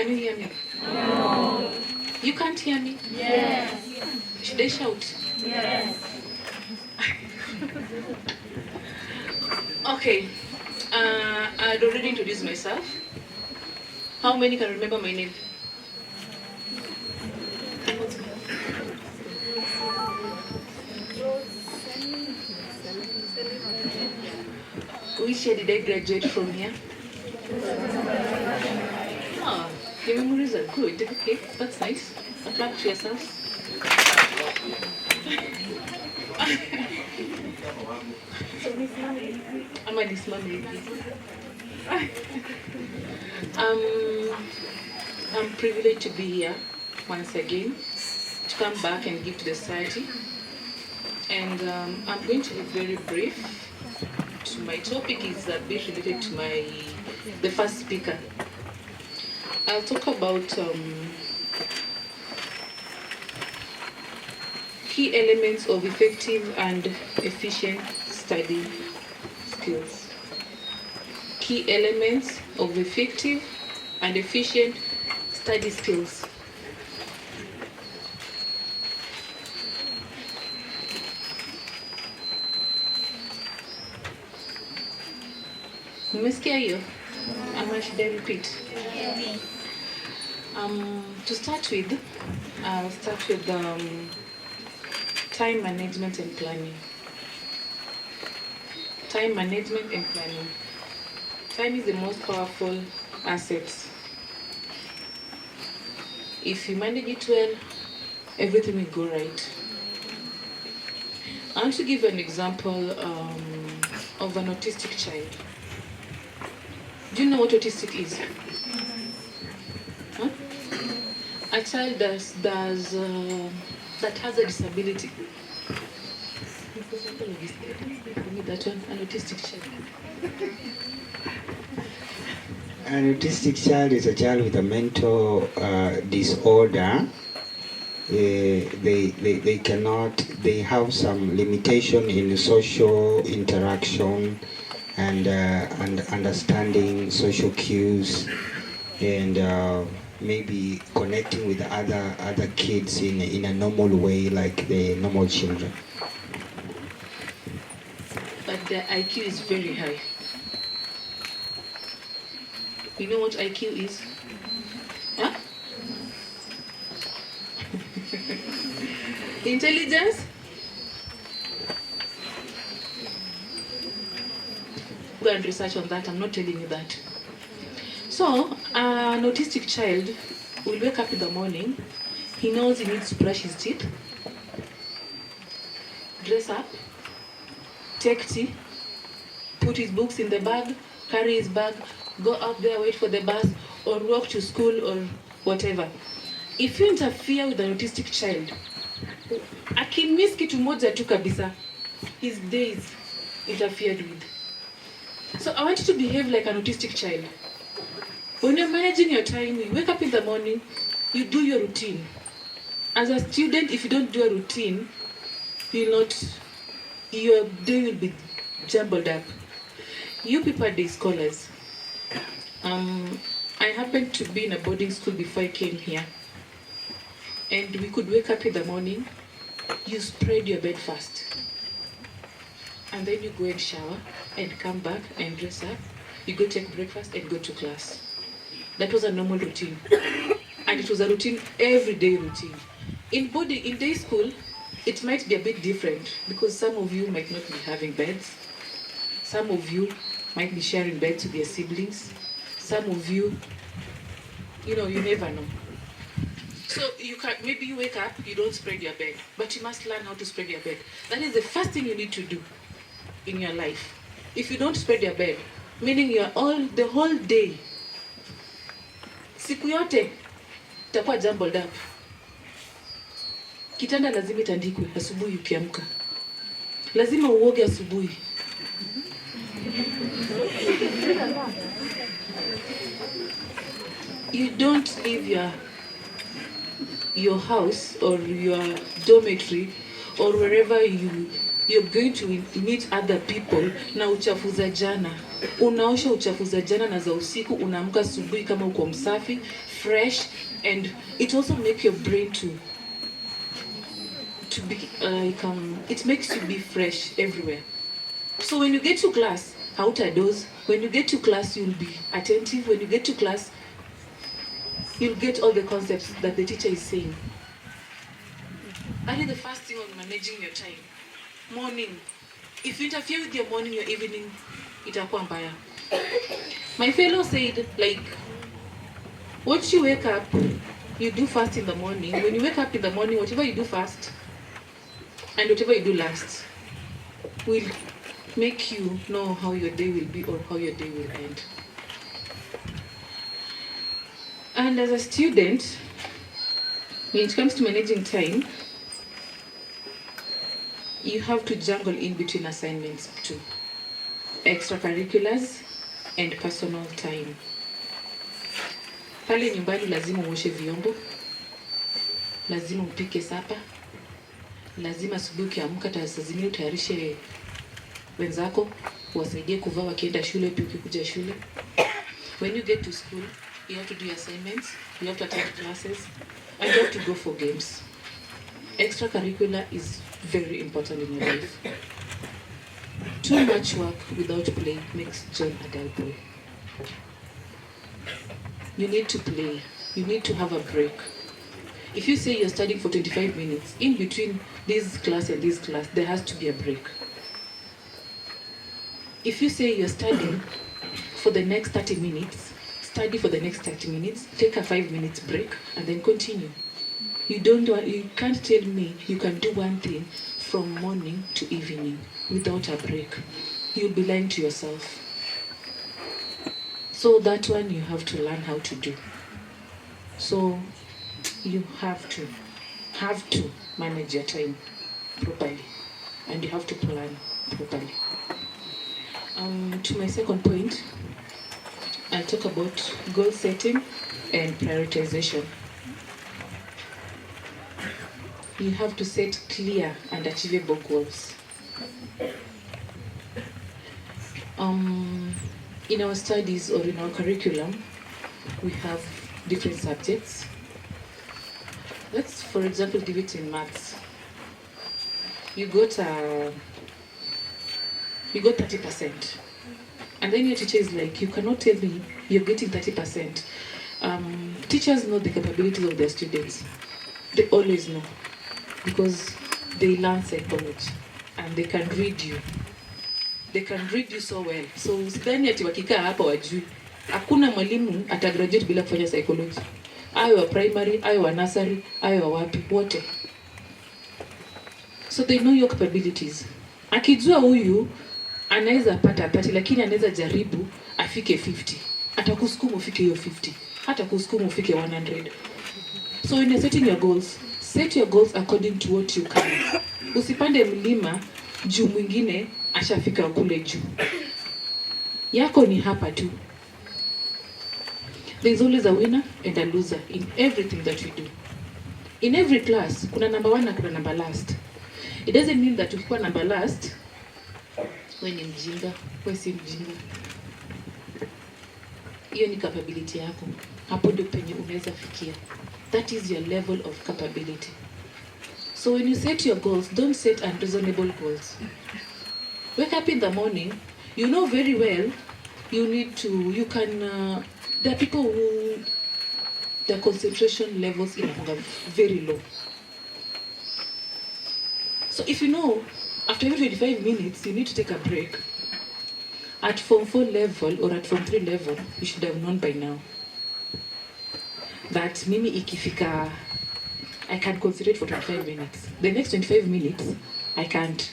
Can you hear me? No. You can't hear me? Yes. Should I shout? Yes. Okay. I'd already introduced myself. How many can remember my name? Which year did I graduate from here? Ah, your memories are good. Okay, that's nice. Clap to yourselves. I'm a this lady. I'm privileged to be here once again, to come back and give to the society. And I'm going to be very brief. My topic is a bit related to the first speaker. I'll talk about key elements of effective and efficient study skills. Key elements of effective and efficient study skills. Umesikia hiyo? Ama should I repeat? To start with, I'll start with time management and planning. Time management and planning. Time is the most powerful asset. If you manage it well, everything will go right. I want to give an example of an autistic child. Do you know what autistic is? Huh? A child that has a disability. That one, an autistic child. An autistic child is a child with a mental disorder. They have some limitation in social interaction and understanding social cues and maybe connecting with other kids in a normal way, like the normal children. But their IQ is very high. You know what IQ is? Huh? Intelligence? Go and research on that. I'm not telling you that. So, an autistic child will wake up in the morning. He knows he needs to brush his teeth, dress up, take tea, put his books in the bag, carry his bag, go up there, wait for the bus, or walk to school or whatever. If you interfere with an autistic child, akimiss kitu moja tu kabisa, his days interfered with. So I want you to behave like an autistic child. When you're managing your time, you wake up in the morning, you do your routine. As a student, if you don't do a routine, your day will be jumbled up. You people are day scholars. I happened to be in a boarding school before I came here. And we could wake up in the morning, you spread your bed first. And then you go and shower and come back and dress up. You go take breakfast and go to class. That was a normal routine. And it was a routine, everyday routine. In day school, it might be a bit different because some of you might not be having beds. Some of you might be sharing beds with your siblings. Some of you, you never know. So maybe you wake up, you don't spread your bed, but you must learn how to spread your bed. That is the first thing you need to do in your life. If you don't spread your bed, meaning the whole day, siku yote itakuwa jumbled up. Kitanda lazima itandikwe asubuhi ukiamka. Lazima uoge asubuhi. You don't leave your house or your dormitory or wherever you you're going to meet other people na uchafu za jana. Unaosha uchafu za jana na za usiku, unaamka asubuhi kama uko msafi, fresh, and it also make your brain to be it makes you be fresh everywhere. So when you get to class, hautadoze. When you get to class, you'll be attentive. When you get to class, you'll get all the concepts that the teacher is saying. That is the first thing on managing your time. Morning. If you interfere with your morning, your evening, itakuwa mbaya. My fellow said, like, once you wake up, you do fast in the morning. When you wake up in the morning, whatever you do fast and whatever you do last will make you know how your day will be or how your day will end. And as a student, when it comes to managing time, you have to juggle in between assignments too. Extracurriculars and personal time. Pale nyumbani lazima uoshe vyombo, lazima upike sapa, lazima asubuhi ukiamka saa zingine utayarishe wenzako, uwasaidie kuvaa wakienda shule pia ukikuja shule. When you get to school, you have to do your assignments, you have to attend classes, and you have to go for games. Extracurricular is very important in your life. Too much work without play makes John a dull boy. You need to play. You need to have a break. If you say you're studying for 25 minutes, in between this class and this class, there has to be a break. If you say you're studying for the next 30 minutes, study for the next 30 minutes, take a 5 minutes break, and then continue. You can't tell me you can do one thing from morning to evening without a break. You'll be lying to yourself. So that one you have to learn how to do. So you have to manage your time properly, and you have to plan properly. To my second point, I'll talk about goal setting and prioritization. You have to set clear and achievable goals. In our studies or in our curriculum, we have different subjects. Let's, for example, give it in maths. You got 30%. And then your teacher is like, you cannot tell me you're getting 30%. Teachers know the capabilities of their students. They always know, because they learn psychology and they can read you. They can read you so well. So sidhani ati wakikaa hapa wajui. Hakuna mwalimu atagraduate bila kufanya psychology. Ayo wa primary, ayo wa nursery, ayo wa wapi, wote. So they know your capabilities. Akijua huyu anaweza pata 30, lakini anaweza jaribu afike 50. Atakusukuma ufike hiyo 50. Hata kusukuma ufike 100. So when you're setting your goals, set your goals according to what you can. Usipande mlima juu mwingine ashafika kule juu. Yako ni hapa tu. There's always a winner and a loser in everything that we do. In every class, kuna number 1 na kuna number last. It doesn't mean that ukikuwa number last, wewe ni mjinga, wewe si mjinga. Hiyo ni capability yako. Hapo ndio penye unaweza fikia. That is your level of capability. So when you set your goals, don't set unreasonable goals. Wake up in the morning, you know very well there are people who their concentration levels are very low. So if you know after every 25 minutes you need to take a break, at Form 4 level or at Form 3 level, you should have known by now that mimi ikifika, I can concentrate for 25 minutes. The next 25 minutes, I can't.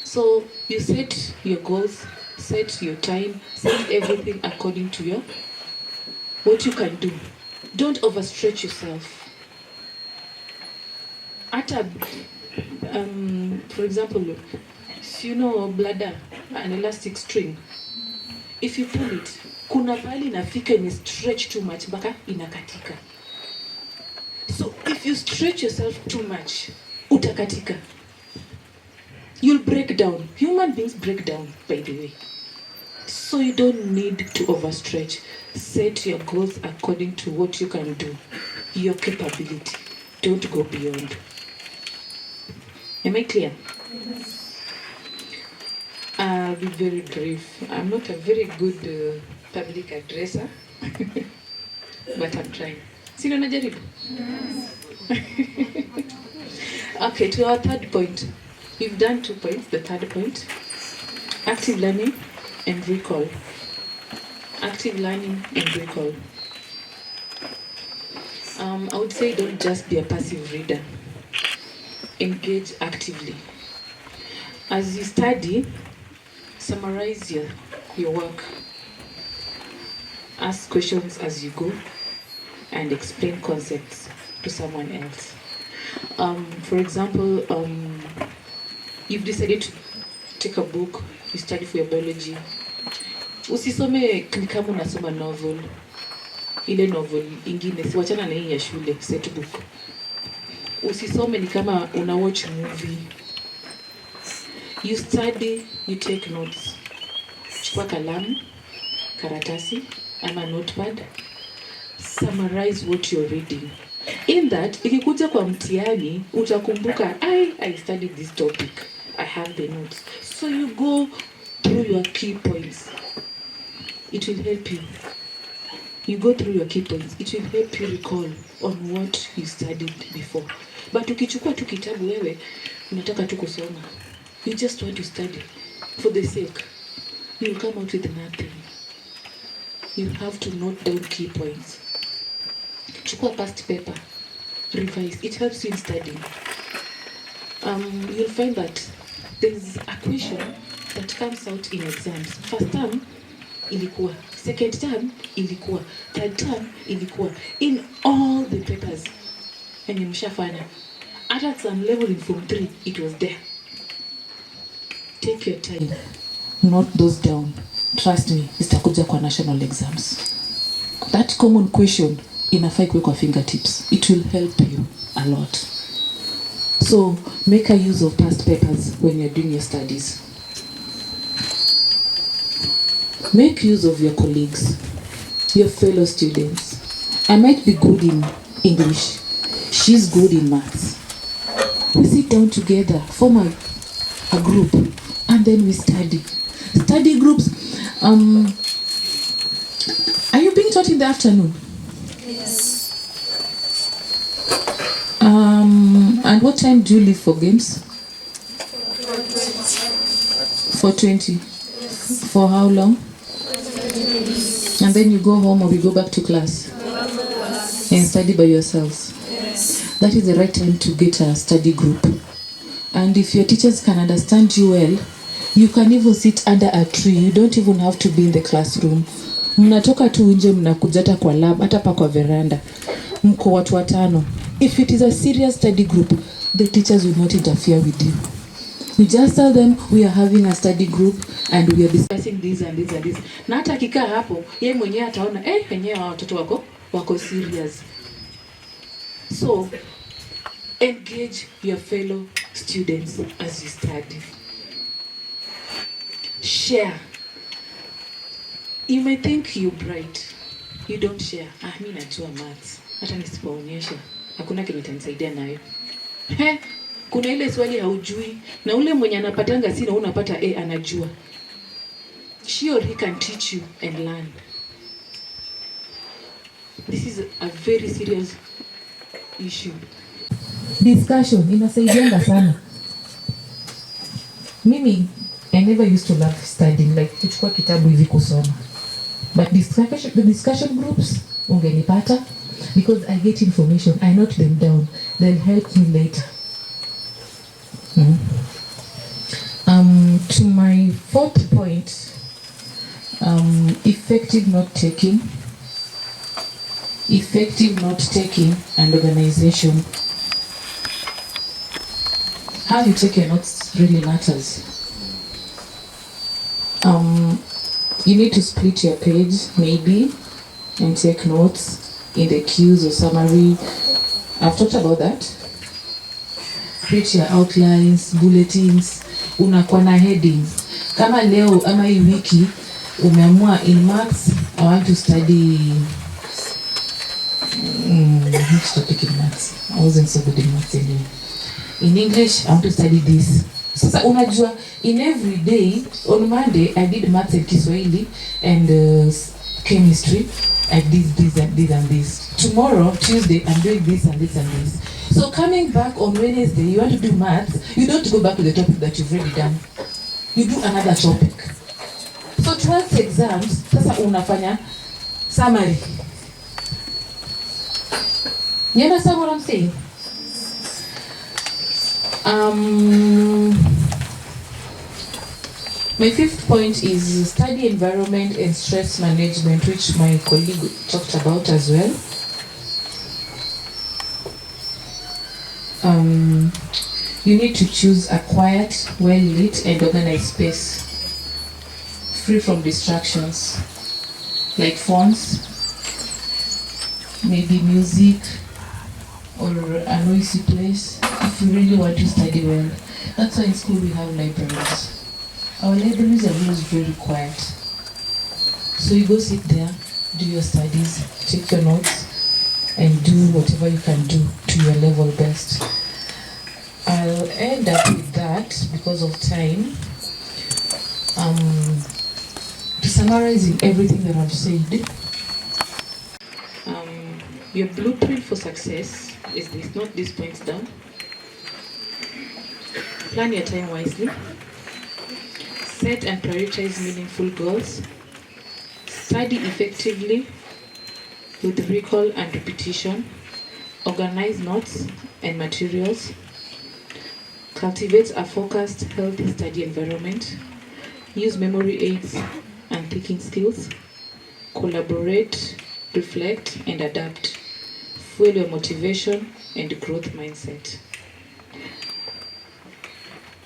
So you set your goals, set your time, set everything according to what you can do. Don't overstretch yourself. For example, if you know bladder, an elastic string, if you pull it, kuna pali inafika ime stretch too much mpaka inakatika. So if you stretch yourself too much, utakatika. You'll break down. Human beings break down, by the way. So you don't need to overstretch. Set your goals according to what you can do, your capability. Don't go beyond. Am I clear? Yes. I'll be very brief. I'm not a very good public addresser, but I'm trying. Sino najaribu? Okay, to our third point. We've done 2 points. The third point, active learning and recall. Active learning and recall. I would say don't just be a passive reader. Engage actively. As you study, summarize your work. Ask questions as you go and explain concepts to someone else. For example, you've decided to take a book, you study for your biology. Usisome ni kama unasoma novel. Ile novel ingine, siwachana na hii ya shule, set book. Usisome ni kama una watch movie. You study, you take notes. Chukua kalamu, karatasi, ama notepad. Summarize what you're reading. In that, ikikuja kwa mtihani, utakumbuka, I studied this topic. I have the notes. So you go through your key points. It will help you. You go through your key points. It will help you recall on what you studied before. But ukichukua tu kitabu wewe, unataka tu kusoma. You just want to study for the sake. You'll come out with nothing. You have to note down key points. Chukua past paper. Revise. It helps you in studying. You'll find that there's a question that comes out in exams. First term, ilikuwa. Second term, ilikuwa. Third term, ilikuwa. In all the papers. And mshafanya. At some level in Form 3, it was there. Take your time. Note those down. Trust me, zitakuja kwa national exams. That common question inafai kuwe kwa fingertips. It will help you a lot. So, make a use of past papers when you're doing your studies. Make use of your colleagues, your fellow students. I might be good in English. She's good in maths. We sit down together, form a group, and then we study. Study groups. Are you being taught in the afternoon? Yes. And what time do you leave for games? For 20. For how long? And then you go home or you go back to class and study by yourselves. Yes. That is the right time to get a study group. And if your teachers can understand you well, you can even sit under a tree. You don't even have to be in the classroom. Mnatoka tu nje, mnakuja hata kwa lab, hata pa kwa veranda. Mko watu watano. If it is a serious study group, the teachers will not interfere with you. You just tell them we are having a study group and we are discussing this and this and this. Na hata akikaa hapo, yeye mwenyewe ataona wenyewe watoto wako serious. So, engage your fellow students as you study. Share. You may think you're bright. You don't share. Mimi najua maths. Hata nisipoonyesha, hakuna kenye itanisaidia nayo. Kuna ile swali haujui na ule mwenye anapatanga sina unapata anajua. She or he can teach you and learn. This is a very serious issue. Discussion inasaidianga sana. Mimi, I never used to love studying, like kuchukua kitabu hivi kusoma. But the discussion groups, ungenipata, because I get information, I note them down, they'll help me later. To my fourth point, effective note-taking. Effective note-taking and organization. How you take your notes really matters. You need to split your page, maybe, and take notes in the cues or summary. I've talked about that. Create your outlines, bulletins, unakuwa na headings. Kama leo ama hii wiki umeamua in maths I want to study which topic in maths? I wasn't so good in maths anyway. In English I want to study this. Sasa unajua in every day, on Monday I did maths and Kiswahili and chemistry. I did this and this and this. Tomorrow, Tuesday, I'm doing this and this and this. So coming back on Wednesday, you want to do maths, you don't go back to the topic that you've already done. You do another topic. So towards exams, sasa unafanya summary. You understand what I'm saying? My fifth point is study environment and stress management, which my colleague talked about as well. You need to choose a quiet, well-lit and organized space, free from distractions, like phones, maybe music, or a noisy place, if you really want to study well. That's why in school we have libraries. Our libraries are always very quiet. So you go sit there, do your studies, take your notes, and do whatever you can do to your level best. I'll end up with that because of time. To summarize in everything that I've said, your blueprint for success is this, not these points down. Plan your time wisely. Set and prioritize meaningful goals. Study effectively with recall and repetition. Organize notes and materials. Cultivate a focused, healthy study environment. Use memory aids and thinking skills. Collaborate, reflect, and adapt. Fuel your motivation and growth mindset.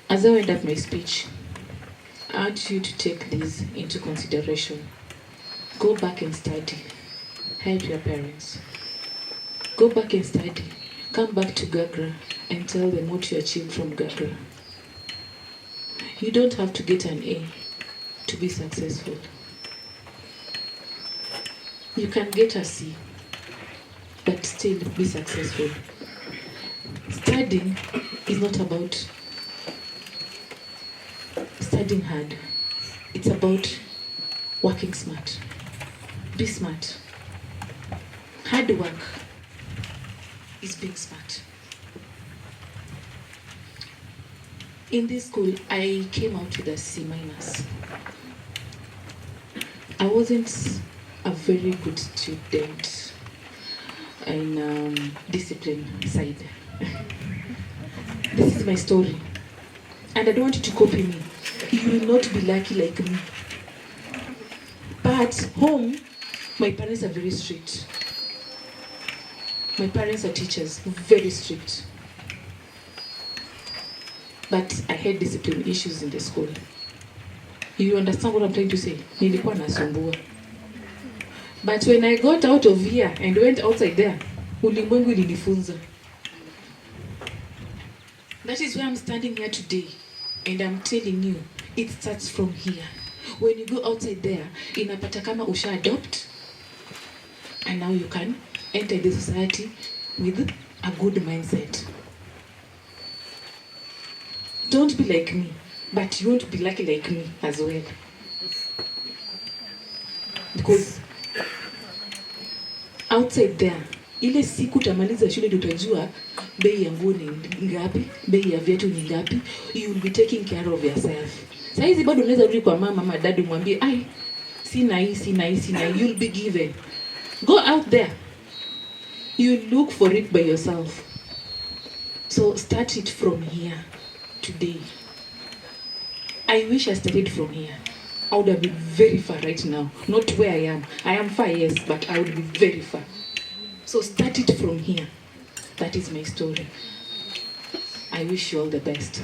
As I wind up my speech, I urge you to take these into consideration. Go back and study. Help your parents. Go back and study. Come back to Gagra and tell them what you achieved from Gagra. You don't have to get an A to be successful. You can get a C, but still be successful. Studying is not about studying hard. It's about working smart. Be smart. Hard work is being smart. In this school, I came out with a C-. I wasn't a very good student in discipline side. This is my story. And I don't want you to copy me. You will not be lucky like me. But home, my parents are very strict. My parents are teachers, very strict. But I had discipline issues in the school. You understand what I'm trying to say? Nilikuwa nasumbua. But when I got out of here and went outside there, ulimwengu ilinifunza. That is why I'm standing here today. And I'm telling you, it starts from here. When you go outside there, inapata kama usha adopt, and now you can enter the society with a good mindset. Don't be like me, but you won't be lucky like me as well. Because outside there, ile siku utamaliza shule ndio utajua bei ya nguo ni ngapi, bei ya viatu ni ngapi. You will be taking care of yourself. Sasa hizi bado unaweza rudi kwa mama dad mwambie, ai sina hii. You'll be given. Go out there. You look for it by yourself. So start it from here today. I wish I started from here. I would have been very far right now. Not where I am. I am far, yes, but I would be very far. So start it from here. That is my story. I wish you all the best.